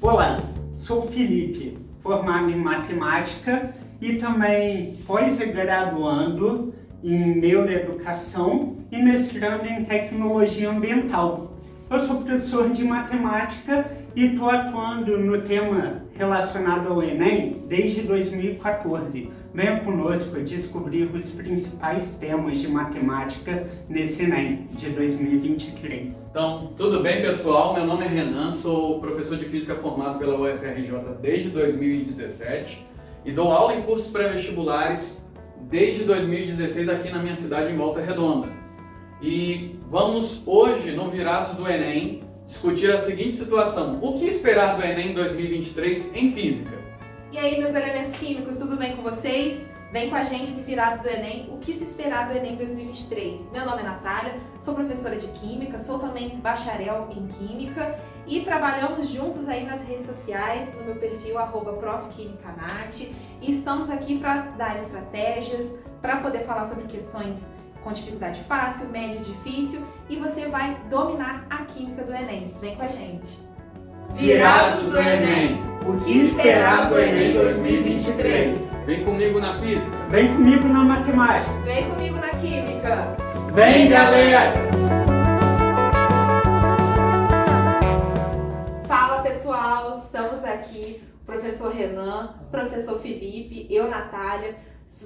Olá, sou o Felipe, formado em matemática e também pós-graduando em neuroeducação e mestrando em tecnologia ambiental. Eu sou professor de matemática e estou atuando no tema relacionado ao Enem desde 2014. Venha conosco descobrir os principais temas de matemática nesse Enem de 2023. Então, tudo bem, pessoal? Meu nome é Renan, sou professor de Física formado pela UFRJ desde 2017 e dou aula em cursos pré-vestibulares desde 2016 aqui na minha cidade, em Volta Redonda. E vamos hoje, no Virados do Enem, discutir a seguinte situação: o que esperar do Enem 2023 em Física? E aí, meus elementos químicos, tudo bem com vocês? Vem com a gente no Virados do Enem, o que se esperar do Enem 2023. Meu nome é Natália, sou professora de Química, sou também bacharel em Química e trabalhamos juntos aí nas redes sociais, no meu perfil @profquimicanat, e estamos aqui para dar estratégias, para poder falar sobre questões com dificuldade fácil, média e difícil, e você vai dominar a Química do Enem. Vem com a gente! Virados do Enem, o que esperar do Enem 2023? Vem comigo na Física. Vem comigo na matemática. Vem comigo na Química. Vem, galera! Fala, pessoal, estamos aqui, professor Renan, professor Felipe, eu, Natália.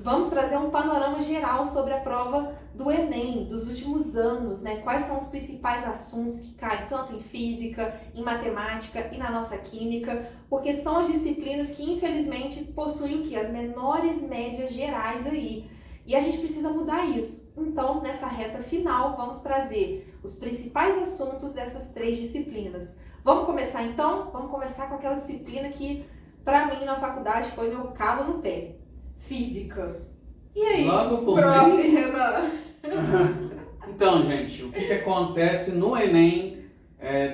Vamos trazer um panorama geral sobre a prova do Enem dos últimos anos, né? Quais são os principais assuntos que caem tanto em física, em matemática e na nossa química, porque são as disciplinas que infelizmente possuem as menores médias gerais aí. E a gente precisa mudar isso. Então, nessa reta final, vamos trazer os principais assuntos dessas três disciplinas. Vamos começar então? Vamos começar com aquela disciplina que, para mim, na faculdade foi meu calo no pé. Física. E aí, Logo por prof. mim. Renan? Então, gente, o que acontece no Enem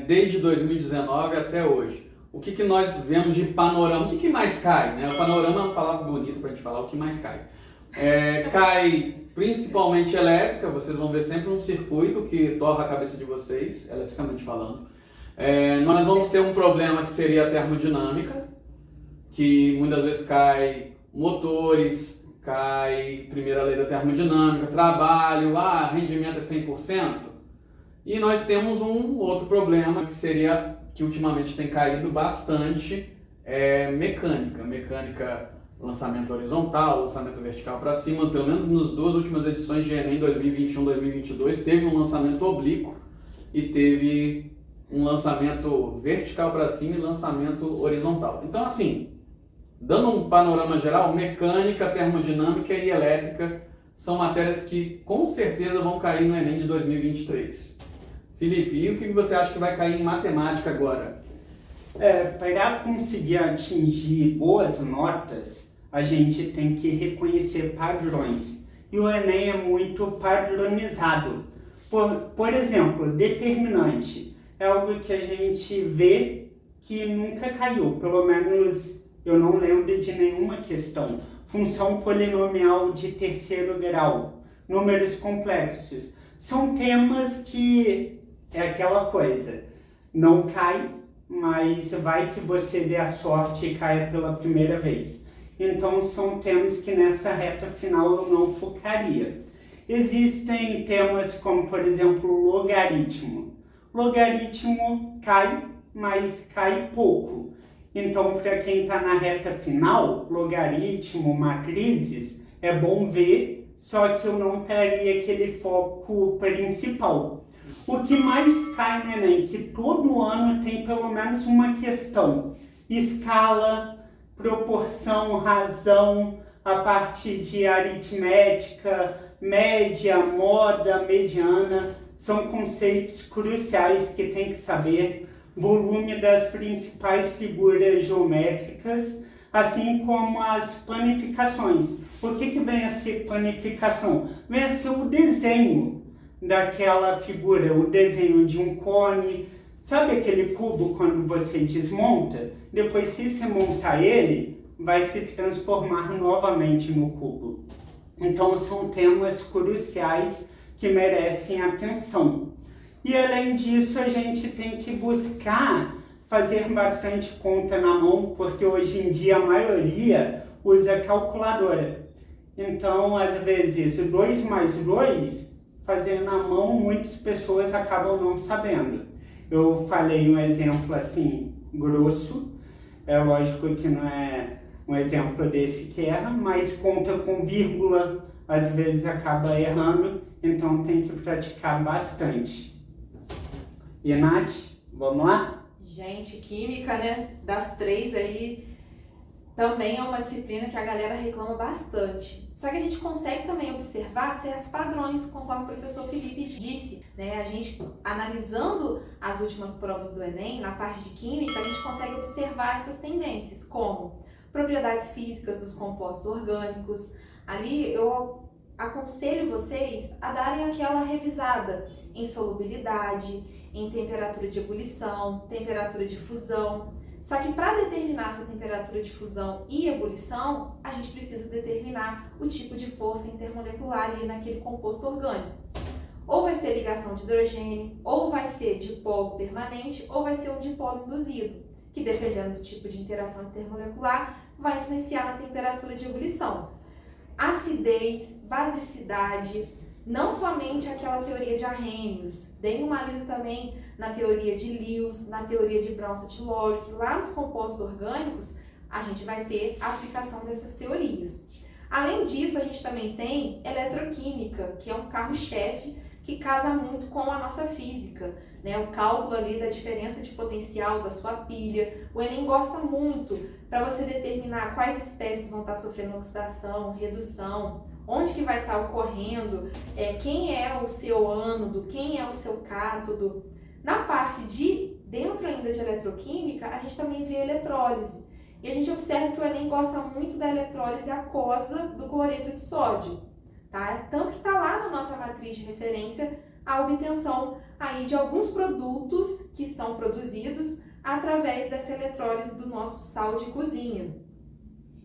desde 2019 até hoje? O que nós vemos de panorama? O que mais cai? Né? O panorama é uma palavra bonita para a gente falar o que mais cai. Cai principalmente elétrica, vocês vão ver sempre um circuito que torra a cabeça de vocês, eletricamente falando. Nós vamos ter um problema que seria a termodinâmica, que muitas vezes cai motores, cai primeira lei da termodinâmica, trabalho, rendimento é 100%. E nós temos um outro problema que seria, que ultimamente tem caído bastante, mecânica. Mecânica, lançamento horizontal, lançamento vertical para cima, pelo menos nas duas últimas edições de Enem 2021 e 2022, teve um lançamento oblíquo e teve um lançamento vertical para cima e lançamento horizontal. Então, assim, dando um panorama geral, mecânica, termodinâmica e elétrica são matérias que com certeza vão cair no Enem de 2023. Felipe, e o que você acha que vai cair em matemática agora? Para conseguir atingir boas notas, a gente tem que reconhecer padrões. E o Enem é muito padronizado. Por exemplo, determinante é algo que a gente vê que nunca caiu, pelo menos eu não lembro de nenhuma questão. Função polinomial de terceiro grau, números complexos. São temas que é aquela coisa, não cai, mas vai que você dê a sorte e caia pela primeira vez. Então são temas que nessa reta final eu não focaria. Existem temas como, por exemplo, logaritmo. Logaritmo cai, mas cai pouco. Então, para quem está na reta final, logaritmo, matrizes, é bom ver, só que eu não teria aquele foco principal. O que mais cai no Enem, que todo ano tem pelo menos uma questão: escala, proporção, razão, a parte de aritmética, média, moda, mediana, são conceitos cruciais que tem que saber. Volume das principais figuras geométricas, assim como as planificações. O que vem a ser planificação? Vem a ser o desenho daquela figura, o desenho de um cone. Sabe aquele cubo quando você desmonta? Depois, se você montar ele, vai se transformar novamente no cubo. Então, são temas cruciais que merecem atenção. E além disso, a gente tem que buscar fazer bastante conta na mão, porque hoje em dia a maioria usa calculadora. Então, às vezes, 2 mais 2, fazer na mão, muitas pessoas acabam não sabendo. Eu falei um exemplo assim, grosso, é lógico que não é um exemplo desse que erra, mas conta com vírgula, às vezes acaba errando, então tem que praticar bastante. E Nath, vamos lá? Gente, química, né? Das 3 aí, também é uma disciplina que a galera reclama bastante. Só que a gente consegue também observar certos padrões, conforme o professor Felipe disse, né? A gente, analisando as últimas provas do Enem, na parte de química, a gente consegue observar essas tendências, como propriedades físicas dos compostos orgânicos. Ali eu aconselho vocês a darem aquela revisada em solubilidade, em temperatura de ebulição, temperatura de fusão. Só que para determinar essa temperatura de fusão e ebulição, a gente precisa determinar o tipo de força intermolecular ali naquele composto orgânico. Ou vai ser ligação de hidrogênio, ou vai ser dipolo permanente, ou vai ser um dipolo induzido, que dependendo do tipo de interação intermolecular, vai influenciar na temperatura de ebulição. Acidez, basicidade, não somente aquela teoria de Arrhenius, deem uma lida também na teoria de Lewis, na teoria de Brown-Sutton-Lowry, que lá nos compostos orgânicos a gente vai ter a aplicação dessas teorias. Além disso, a gente também tem eletroquímica, que é um carro-chefe que casa muito com a nossa física, né? O cálculo ali da diferença de potencial da sua pilha. O Enem gosta muito para você determinar quais espécies vão estar sofrendo oxidação, redução, onde que vai estar ocorrendo, quem é o seu ânodo, quem é o seu cátodo. Na parte de dentro ainda de eletroquímica, a gente também vê eletrólise. E a gente observa que o Enem gosta muito da eletrólise aquosa do cloreto de sódio, tá? Tanto que está lá na nossa matriz de referência a obtenção aí de alguns produtos que são produzidos através dessa eletrólise do nosso sal de cozinha.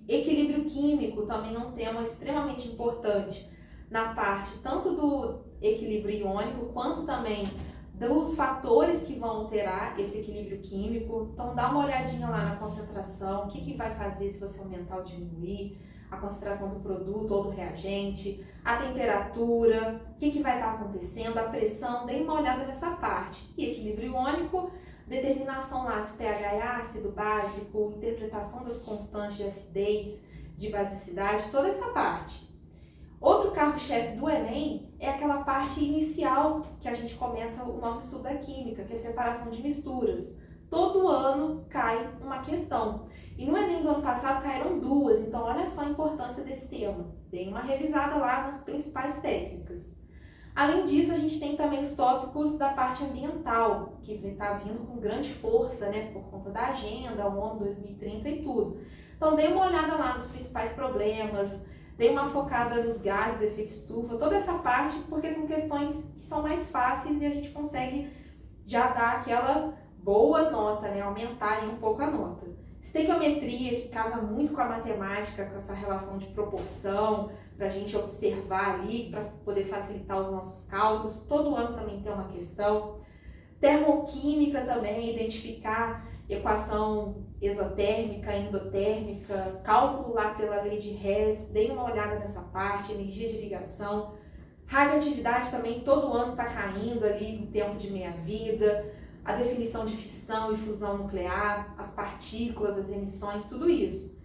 Equilíbrio químico também é um tema extremamente importante na parte tanto do equilíbrio iônico quanto também dos fatores que vão alterar esse equilíbrio químico. Então dá uma olhadinha lá na concentração, o que vai fazer se você aumentar ou diminuir a concentração do produto ou do reagente, a temperatura, o que vai estar acontecendo, a pressão, dê uma olhada nessa parte. E equilíbrio iônico, determinação lá se o pH é ácido, básico, interpretação das constantes de acidez, de basicidade, toda essa parte. Outro carro-chefe do Enem é aquela parte inicial que a gente começa o nosso estudo da química, que é a separação de misturas. Todo ano cai uma questão. E no Enem do ano passado caíram 2, então olha só a importância desse tema. Dei uma revisada lá nas principais técnicas. Além disso, a gente tem também os tópicos da parte ambiental, que está vindo com grande força, né, por conta da agenda, o ONU 2030 e tudo. Então dei uma olhada lá nos principais problemas, dei uma focada nos gases do efeito estufa, toda essa parte, porque são questões que são mais fáceis e a gente consegue já dar aquela boa nota, né, aumentar aí um pouco a nota. Estequiometria, que casa muito com a matemática, com essa relação de proporção, para a gente observar ali, para poder facilitar os nossos cálculos. Todo ano também tem uma questão. Termoquímica também, identificar equação exotérmica, endotérmica, cálculo lá pela lei de Hess, dei uma olhada nessa parte, energia de ligação. Radioatividade também, todo ano está caindo ali no tempo de meia-vida. A definição de fissão e fusão nuclear, as partículas, as emissões, tudo isso.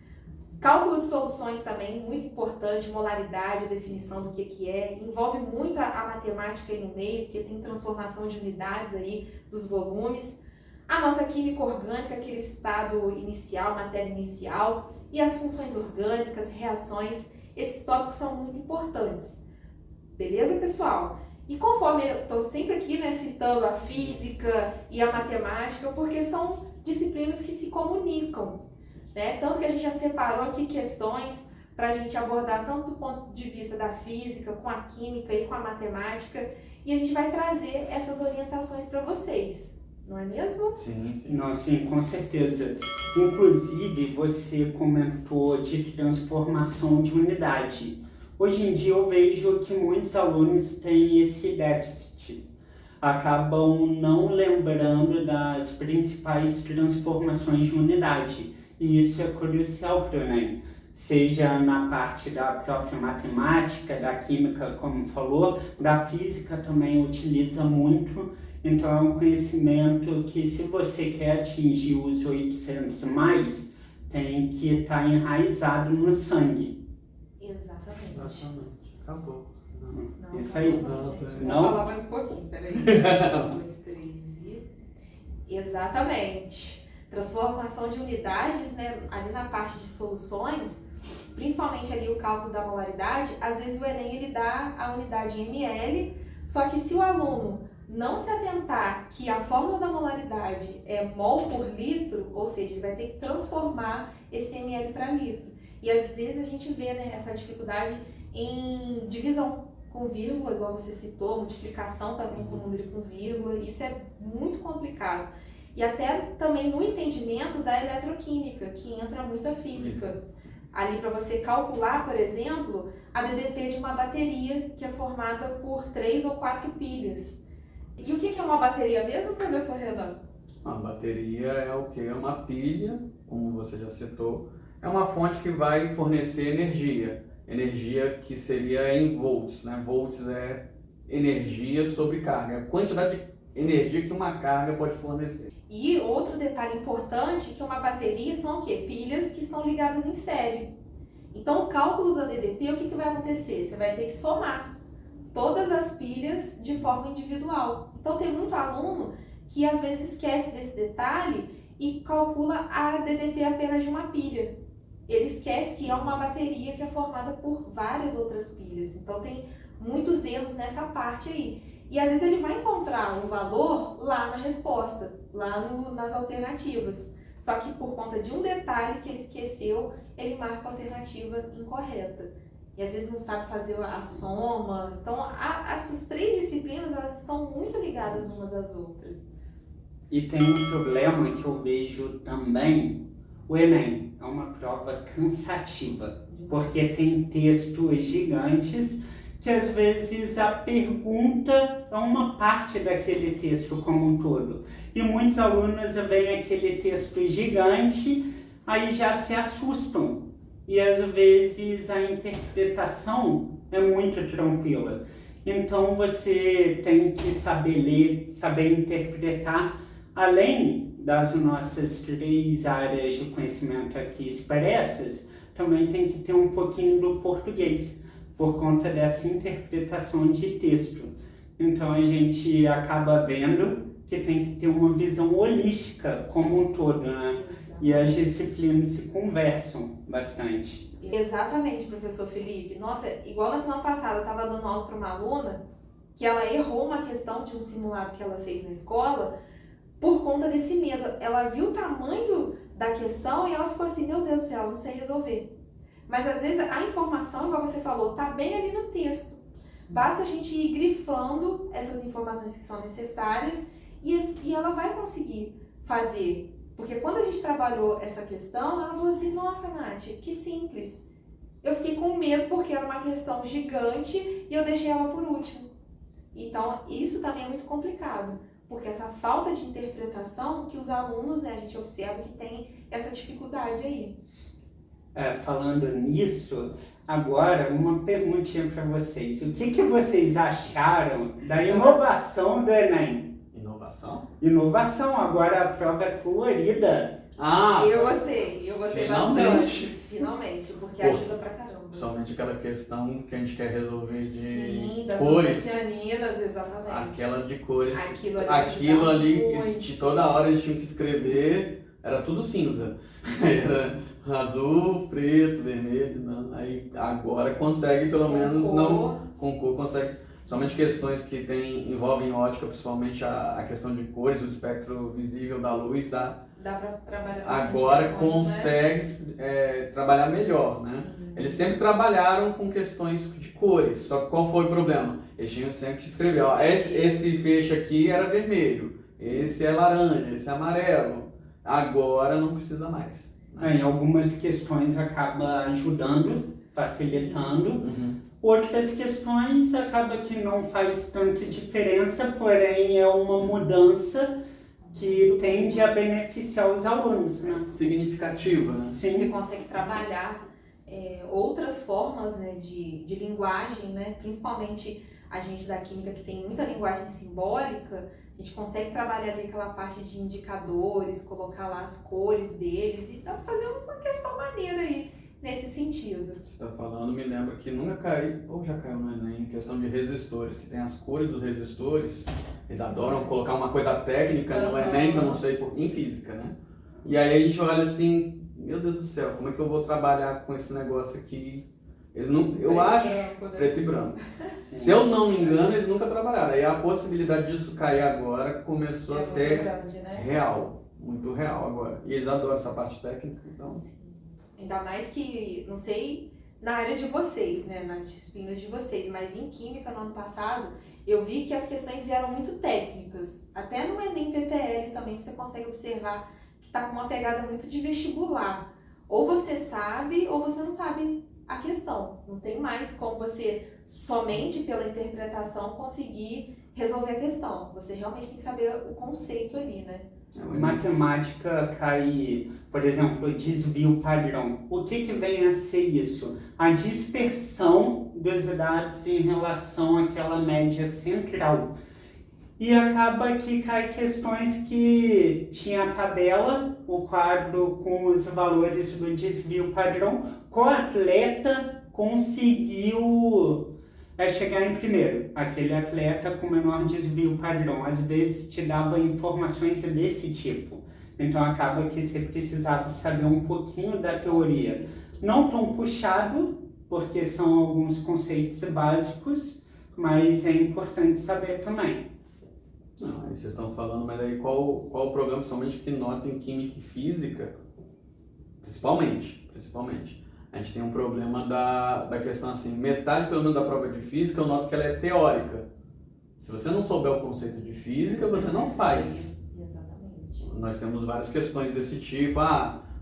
Cálculo de soluções também, muito importante, molaridade, a definição do que é. Envolve muito a matemática aí no meio, porque tem transformação de unidades aí dos volumes. A nossa química orgânica, aquele estado inicial, matéria inicial. E as funções orgânicas, reações, esses tópicos são muito importantes. Beleza, pessoal? E conforme eu estou sempre aqui, né, citando a física e a matemática, porque são disciplinas que se comunicam, né? Tanto que a gente já separou aqui questões para a gente abordar tanto do ponto de vista da física, com a química e com a matemática, e a gente vai trazer essas orientações para vocês, não é mesmo? Sim, sim. Não, sim, com certeza. Inclusive, você comentou de transformação de unidade. Hoje em dia eu vejo que muitos alunos têm esse déficit. acabam não lembrando das principais transformações de unidade. E isso é crucial para o Enem, seja na parte da própria matemática, da química, como falou, da física também utiliza muito. Então é um conhecimento que, se você quer atingir os 800 mais, tem que estar enraizado no sangue. Exatamente. Exatamente. Acabou. Não, Isso aí. Nossa, Vou não? falar mais um pouquinho, peraí. 1, 2, 3 e... Exatamente. Transformação de unidades, né, ali na parte de soluções, principalmente ali o cálculo da molaridade, às vezes o Enem ele dá a unidade em ml, só que se o aluno não se atentar que a fórmula da molaridade é mol por litro, ou seja, ele vai ter que transformar esse ml para litro. E às vezes a gente vê, né, essa dificuldade em divisão com vírgula, igual você citou, multiplicação também com número e com vírgula, isso é muito complicado. E até também no entendimento da eletroquímica, que entra muita física. Ali para você calcular, por exemplo, a DDP de uma bateria que é formada por 3 ou 4 pilhas. E o que é uma bateria mesmo, professor Renan? Uma bateria é o que? É uma pilha, como você já citou, é uma fonte que vai fornecer energia. Energia que seria em volts, né? Volts é energia sobre carga, a quantidade de energia que uma carga pode fornecer. E outro detalhe importante é que uma bateria são o quê? Pilhas que estão ligadas em série. Então o cálculo da DDP, o que vai acontecer? Você vai ter que somar todas as pilhas de forma individual. Então tem muito aluno que às vezes esquece desse detalhe e calcula a DDP apenas de uma pilha. Ele esquece que é uma bateria que é formada por várias outras pilhas. Então tem muitos erros nessa parte aí. E às vezes ele vai encontrar o valor lá na resposta, lá nas alternativas. Só que por conta de um detalhe que ele esqueceu, ele marca a alternativa incorreta. E às vezes não sabe fazer a soma. Então essas 3 disciplinas, elas estão muito ligadas umas às outras. E tem um problema que eu vejo também, o Enem é uma prova cansativa, porque tem textos gigantes que às vezes a pergunta é uma parte daquele texto como um todo. E muitos alunos veem aquele texto gigante, aí já se assustam. E às vezes a interpretação é muito tranquila. Então você tem que saber ler, saber interpretar, além das nossas 3 áreas de conhecimento aqui expressas, também tem que ter um pouquinho do português, por conta dessa interpretação de texto. Então a gente acaba vendo que tem que ter uma visão holística como um todo, né? E as disciplinas se conversam bastante. Exatamente, professor Felipe. Nossa, igual na semana passada eu estava dando aula para uma aluna que ela errou uma questão de um simulado que ela fez na escola por conta desse medo. Ela viu o tamanho da questão e ela ficou assim, meu Deus do céu, eu não sei resolver. Mas às vezes a informação, igual você falou, está bem ali no texto. Basta a gente ir grifando essas informações que são necessárias e ela vai conseguir fazer. Porque quando a gente trabalhou essa questão, ela falou assim, nossa, Nath, que simples. Eu fiquei com medo porque era uma questão gigante e eu deixei ela por último. Então, isso também é muito complicado. Porque essa falta de interpretação que os alunos, né, a gente observa que tem essa dificuldade aí. Falando nisso, agora uma perguntinha para vocês. O que vocês acharam da inovação do Enem? Inovação? Inovação, agora a prova é colorida. Eu gostei finalmente. bastante. Finalmente, porque ajuda pra caramba. Somente aquela questão que a gente quer resolver de Sim, das cores. cianinas, exatamente. Aquela de cores. Aquilo ali de toda hora eles tinham que escrever, era tudo cinza. Era azul, preto, vermelho, não. Aí agora consegue pelo menos com cor consegue. Somente questões que envolvem ótica, principalmente a questão de cores, o espectro visível da luz, dá pra trabalhar agora questões, consegue, né? Trabalhar melhor, né? Sim. Eles sempre trabalharam com questões de cores, só que qual foi o problema? Eles tinham sempre que escrever, ó, esse feixe aqui era vermelho, esse é laranja, esse é amarelo, agora não precisa mais. Em algumas questões acaba ajudando, facilitando. Uhum. Outras questões acaba que não faz tanta diferença, porém é uma mudança que tende a beneficiar os alunos, né? Significativa, né? Você Sim, consegue trabalhar outras formas, né, de linguagem, né? Principalmente a gente da química que tem muita linguagem simbólica, a gente consegue trabalhar ali aquela parte de indicadores, colocar lá as cores deles e dá pra fazer uma questão maneira aí nesse sentido. Você está falando, me lembra que nunca caiu, ou já caiu no Enem, questão de resistores, que tem as cores dos resistores. Eles adoram colocar uma coisa técnica no Enem, que eu não sei, em física, né? E aí a gente olha assim, meu Deus do céu, como é que eu vou trabalhar com esse negócio aqui? Eles não, eu acho, branco, né? preto e branco. sim. Se eu não me engano, eles nunca trabalharam. Aí a possibilidade disso cair agora começou a muito ser grande, né? real, muito real agora. E eles adoram essa parte técnica, então... Ainda mais que, não sei, na área de vocês, né, nas disciplinas de vocês, mas em química no ano passado, eu vi que as questões vieram muito técnicas. Até no Enem PPL também você consegue observar que está com uma pegada muito de vestibular. Ou você sabe, ou você não sabe a questão. Não tem mais como você, somente pela interpretação, conseguir resolver a questão. Você realmente tem que saber o conceito ali, né? Matemática cai, por exemplo, desvio padrão. O que vem a ser isso? A dispersão dos dados em relação àquela média central. E acaba que cai questões que tinha a tabela, o quadro com os valores do desvio padrão, qual atleta conseguiu chegar em primeiro. Aquele atleta com menor desvio padrão. Às vezes te dava informações desse tipo. Então acaba que você precisava saber um pouquinho da teoria. Não tão puxado, porque são alguns conceitos básicos, mas é importante saber também. Não, aí vocês estão falando, mas aí qual o problema, somente que nota em química e física, principalmente, a gente tem um problema da questão assim, metade pelo menos da prova de física, eu noto que ela é teórica. Se você não souber o conceito de física, você não faz. Exatamente. Nós temos várias questões desse tipo,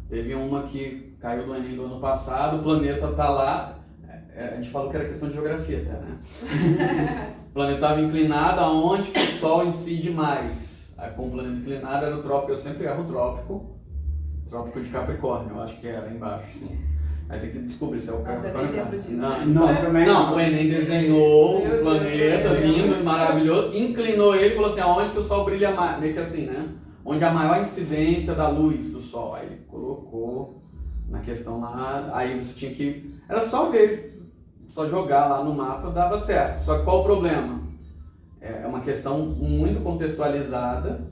teve uma que caiu do Enem do ano passado, o planeta tá lá, a gente falou que era questão de geografia até, né? O planeta estava inclinado aonde que o Sol incide mais. Aí com o planeta inclinado era o trópico, eu sempre erro o trópico de Capricórnio, eu acho que era embaixo, assim. Aí tem que descobrir se é o Capricórnio. nem lembro disso. Não, o Enem desenhou Meu o planeta, Deus. lindo, maravilhoso, inclinou ele e falou assim, aonde que o Sol brilha mais, meio que assim, né? Onde a maior incidência da luz do Sol. Aí ele colocou na questão lá, aí você tinha que, era só ver, só jogar lá no mapa dava certo. Só que qual o problema? É uma questão muito contextualizada,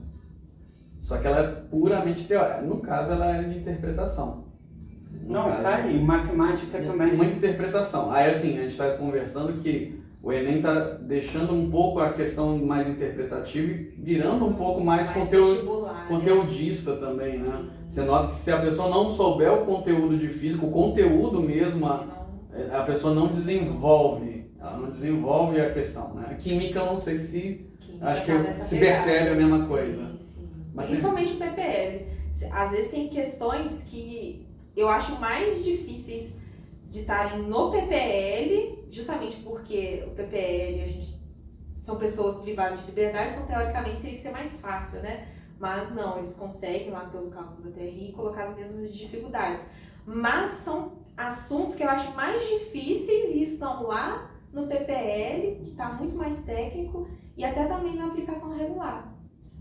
só que ela é puramente teórica. No caso, ela é de interpretação. Não, tá aí, matemática também. Muita interpretação. Aí assim, a gente está conversando que o Enem está deixando um pouco a questão mais interpretativa e virando um pouco mais conteudista também, né? Sim. Você nota que se a pessoa não souber o conteúdo de física, o conteúdo mesmo, a pessoa não desenvolve. Ela não desenvolve a questão, né? A química, eu não sei se... Acho que se percebe a mesma coisa. Sim. Mas Principalmente o PPL. Às vezes tem questões que eu acho mais difíceis de estarem no PPL, justamente porque o PPL, são pessoas privadas de liberdade, então teoricamente teria que ser mais fácil, né? Mas não, eles conseguem lá pelo cálculo da TRI colocar as mesmas dificuldades. Mas são assuntos que eu acho mais difíceis e estão lá no PPL, que está muito mais técnico, e até também na aplicação regular.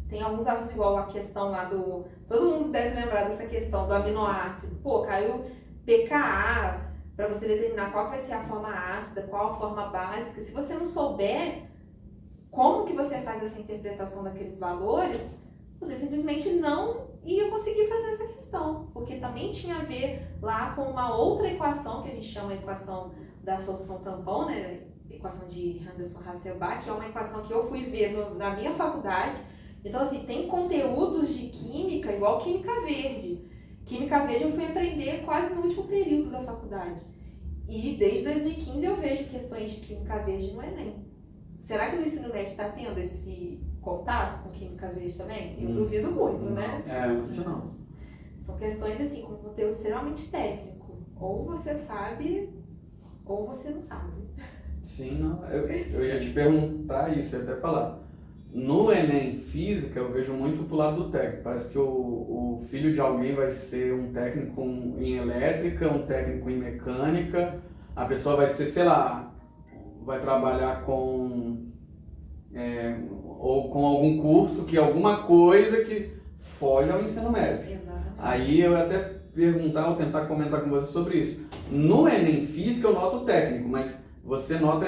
Tem alguns assuntos igual a questão lá do... Todo mundo deve lembrar dessa questão do aminoácido. Pô, caiu pKa, para você determinar qual que vai ser a forma ácida, qual a forma básica. Se você não souber como que você faz essa interpretação daqueles valores, você simplesmente não ia conseguir fazer essa questão. Porque também tinha a ver lá com uma outra equação, que a gente chama de equação da solução tampão, né? Equação de Henderson-Hasselbalch, que é uma equação que eu fui ver na minha faculdade. Então, assim, tem conteúdos de química, igual química verde. Química verde eu fui aprender quase no último período da faculdade. E desde 2015 eu vejo questões de química verde no Enem. Será que no ensino médio está tendo esse contato com química verde também? Eu duvido muito, né? Hoje não. São questões, assim, com conteúdo extremamente técnico. Ou você sabe, ou você não sabe. Sim, não. Eu ia te perguntar isso, eu ia até falar. No Enem Física, eu vejo muito pro lado do técnico. Parece que o filho de alguém vai ser um técnico em elétrica, um técnico em mecânica. A pessoa vai ser, sei lá, vai trabalhar ou com algum curso, que é alguma coisa que foge ao ensino médio. Exatamente. Aí eu ia até perguntar ou tentar comentar com você sobre isso. No Enem Física eu noto o técnico, mas você nota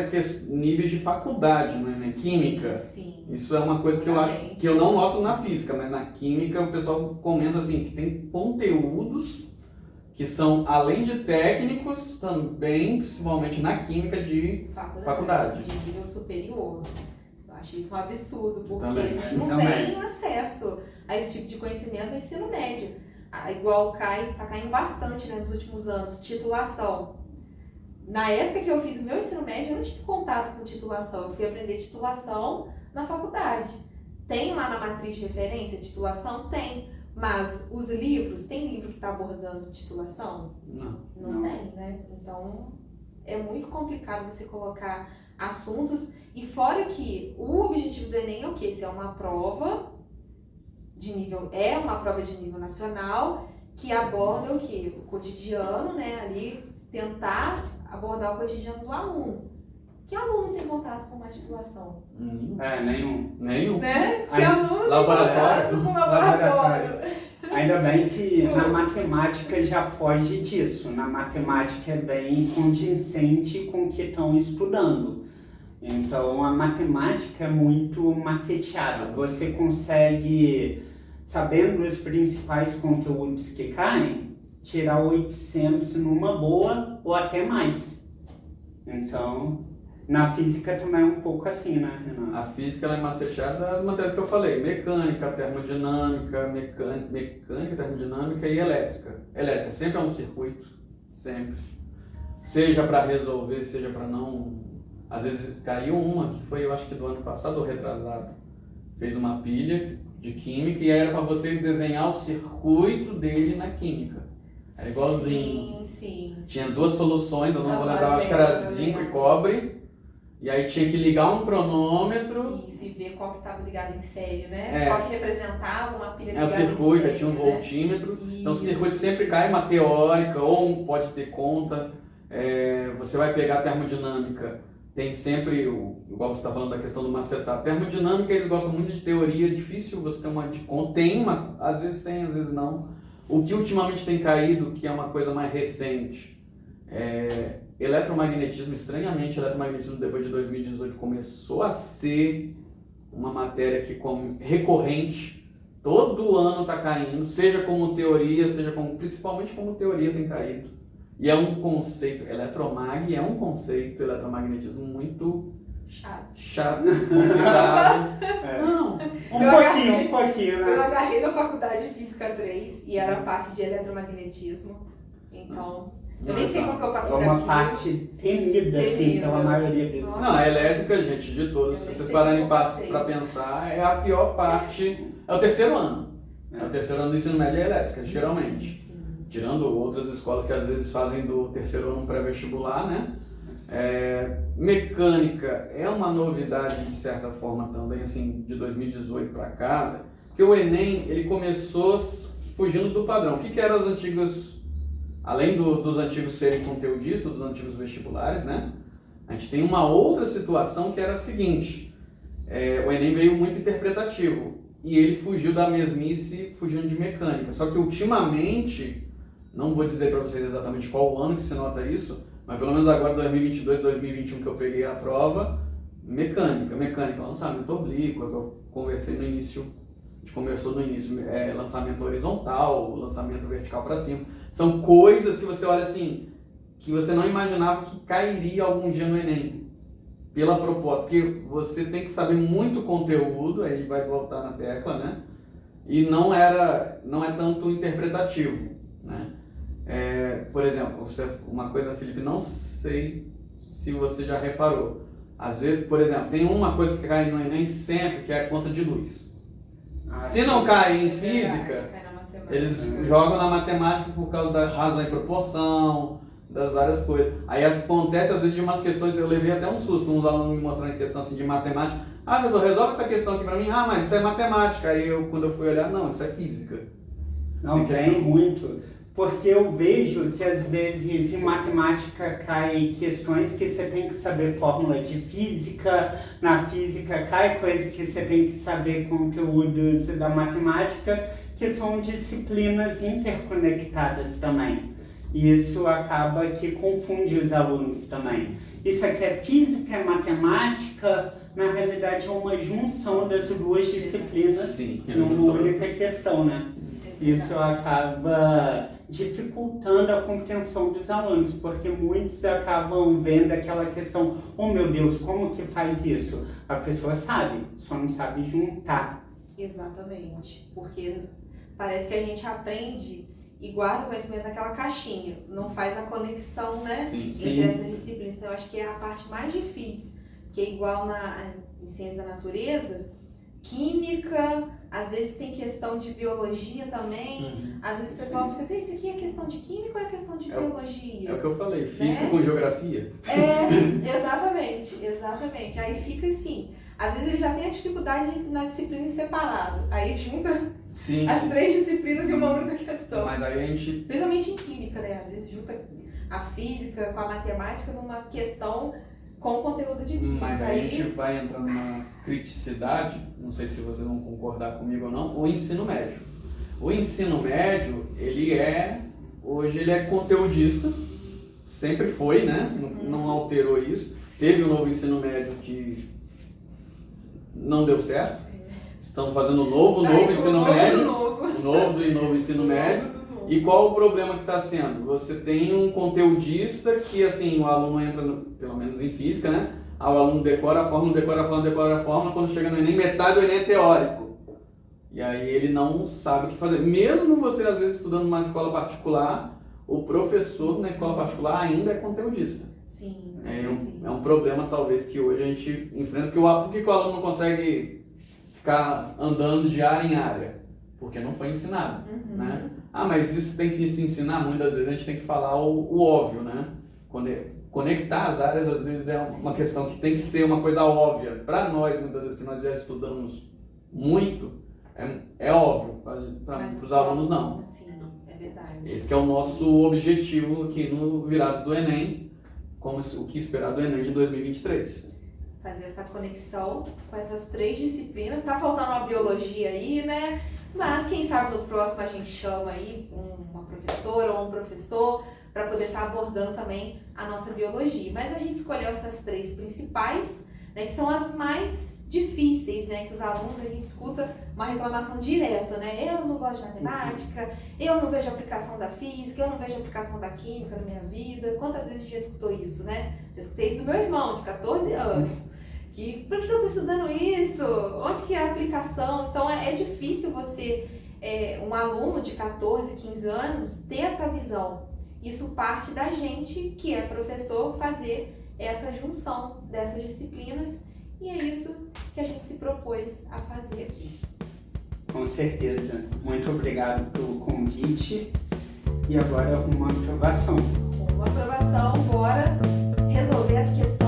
níveis de faculdade no Enem, química. Sim. Isso é uma coisa que eu acho que eu não noto na física, mas na química o pessoal comenta assim, que tem conteúdos que são, além de técnicos, também, principalmente na química, de faculdade. De nível superior. Eu acho isso um absurdo, porque Também. a gente não tem acesso a esse tipo de conhecimento no ensino médio. Igual tá caindo bastante, né, nos últimos anos, titulação. Na época que eu fiz o meu ensino médio, eu não tive contato com titulação. Eu fui aprender titulação na faculdade. Tem lá na matriz de referência titulação? Tem. Mas os livros, tem livro que está abordando titulação? Não tem, né? Então, é muito complicado você colocar assuntos. E fora que o objetivo do Enem é o quê? Se é uma prova de nível nacional que aborda o quê? O cotidiano, né? Ali, tentar abordar o cotidiano do aluno. Que aluno tem contato com uma titulação? Nenhum. Nenhum. Né? Que aluno Laboratório. tem contato com um laboratório. Ainda bem que na matemática já foge disso. Na matemática é bem condizente com o que estão estudando. Então a matemática é muito maceteada. Você consegue, sabendo os principais conteúdos que caem, tirar 800 numa boa ou até mais. Então, na física também é um pouco assim, né, Renan? A física ela é maceteada das matérias que eu falei: mecânica, termodinâmica, termodinâmica e elétrica. Elétrica sempre é um circuito, sempre. Seja para resolver, seja para não. Às vezes caiu uma que foi, eu acho que do ano passado ou retrasado. Fez uma pilha de química e era para você desenhar o circuito dele na química. Era igualzinho. Sim. Tinha duas soluções, eu não vou lembrar, acho que era zinco e cobre. E aí tinha que ligar um cronômetro. Isso, e ver qual que estava ligado em série, né? Qual que representava uma pilha ligada o circuito, em série, tinha um voltímetro. Né? Então o circuito sempre cai, uma teórica, ou pode ter conta. Você vai pegar a termodinâmica, tem sempre, igual você está falando da questão do macetar. Termodinâmica, eles gostam muito de teoria, é difícil você ter uma de conta. Às vezes tem, às vezes não. O que ultimamente tem caído, que é uma coisa mais recente, eletromagnetismo. Estranhamente, eletromagnetismo depois de 2018 começou a ser uma matéria que recorrente, todo ano está caindo, seja como teoria, principalmente como teoria tem caído. E é um conceito, eletromagnetismo muito chato de se dar. Não. Um pouquinho, né? Eu agarrei na faculdade de Física 3 e era parte de eletromagnetismo. Então, eu nem sei como que eu passei daquilo. É uma parte temida, assim, pela maioria desses. Não, a elétrica, gente, de todos, se vocês pararem para pensar, é a pior parte, é o terceiro ano. É o terceiro ano do ensino médio, é elétrica, geralmente. Tirando outras escolas que às vezes fazem do terceiro ano pré-vestibular, né? Mecânica é uma novidade de certa forma também, assim, de 2018 para cá, porque o Enem, ele começou fugindo do padrão. O que eram as antigas, além dos antigos serem conteudistas, dos antigos vestibulares, né? A gente tem uma outra situação que era a seguinte: o Enem veio muito interpretativo e ele fugiu da mesmice, fugindo de mecânica. Só que ultimamente, não vou dizer para vocês exatamente qual o ano que se nota isso, mas pelo menos agora, 2022, 2021, que eu peguei a prova, mecânica, lançamento oblíquo, que eu conversei no início, a gente conversou no início, lançamento horizontal, lançamento vertical para cima. São coisas que você olha assim, que você não imaginava que cairia algum dia no Enem, pela proposta, porque você tem que saber muito conteúdo, aí vai voltar na tecla, né? E não é tanto interpretativo, né? Por exemplo, uma coisa, Felipe, não sei se você já reparou. Às vezes, por exemplo, tem uma coisa que cai no Enem sempre, que é a conta de luz. Se não cai em física, eles jogam na matemática por causa da razão e proporção, das várias coisas. Aí acontece às vezes de umas questões, eu levei até um susto, uns alunos me mostrando questão assim de matemática. Ah, professor, resolve essa questão aqui pra mim. Ah, mas isso é matemática. Aí quando eu fui olhar, não, isso é física. Não, tem muito. Porque eu vejo que às vezes em matemática cai questões que você tem que saber fórmula de física, na física cai coisa que você tem que saber conteúdos da matemática, que são disciplinas interconectadas também. E isso acaba que confunde os alunos também. Isso aqui é física, é matemática, na realidade é uma junção das duas disciplinas. Sim, numa única questão, né? Isso acaba dificultando a compreensão dos alunos, porque muitos acabam vendo aquela questão, oh meu Deus, como que faz isso? A pessoa sabe, só não sabe juntar. Exatamente, porque parece que a gente aprende e guarda o conhecimento naquela caixinha, não faz a conexão, né, entre essas disciplinas. Então eu acho que é a parte mais difícil, que é igual em ciência da natureza, química, às vezes tem questão de biologia também, às vezes o pessoal fica assim, isso aqui é questão de química ou é questão de biologia? É o que eu falei, física com geografia. Exatamente. Aí fica assim, às vezes ele já tem a dificuldade na disciplina em separado, aí junta as três disciplinas em uma única questão. Mas aí a gente... Principalmente em química, né? Às vezes junta a física com a matemática numa questão com conteúdo de química. Mas aí a gente vai entrar numa criticidade, não sei se vocês vão concordar comigo ou não, o ensino médio. O ensino médio, hoje ele é conteudista, sempre foi, né? Não alterou isso. Teve um novo ensino médio que não deu certo. Estamos fazendo um novo ensino médio. Novo ensino médio. E qual o problema que está sendo? Você tem um conteudista que, assim, o aluno entra, pelo menos em física, né? O aluno decora a fórmula, decora a fórmula, quando chega no Enem, metade do Enem é teórico. E aí ele não sabe o que fazer. Mesmo você, às vezes, estudando numa escola particular, o professor na escola particular ainda é conteudista. Sim. É um problema, talvez, que hoje a gente enfrenta. Por que o aluno não consegue ficar andando de área em área? Porque não foi ensinado, né? Ah, mas isso tem que se ensinar, muitas vezes a gente tem que falar o óbvio, né? Conectar as áreas, às vezes, é uma questão que tem que ser uma coisa óbvia. Para nós, muitas vezes, que nós já estudamos muito, é óbvio. Para os alunos, não. Sim, é verdade. Esse que é o nosso objetivo aqui no Virados do Enem, como o que esperar do Enem de 2023. Fazer essa conexão com essas três disciplinas. Tá faltando uma biologia aí, né? Mas quem sabe no próximo a gente chama aí uma professora ou um professor para poder estar abordando também a nossa biologia. Mas a gente escolheu essas três principais, né, que são as mais difíceis, né, que os alunos, a gente escuta uma reclamação direto, né? Eu não gosto de matemática, eu não vejo a aplicação da física, eu não vejo a aplicação da química na minha vida. Quantas vezes a gente já escutou isso, né? Já escutei isso do meu irmão, de 14 anos. Por que eu estou estudando isso? Onde que é a aplicação? Então é difícil você, um aluno de 14, 15 anos, ter essa visão. Isso parte da gente, que é professor, fazer essa junção dessas disciplinas, e é isso que a gente se propôs a fazer aqui. Com certeza. Muito obrigado pelo convite. E agora uma aprovação. Uma aprovação, bora resolver as questões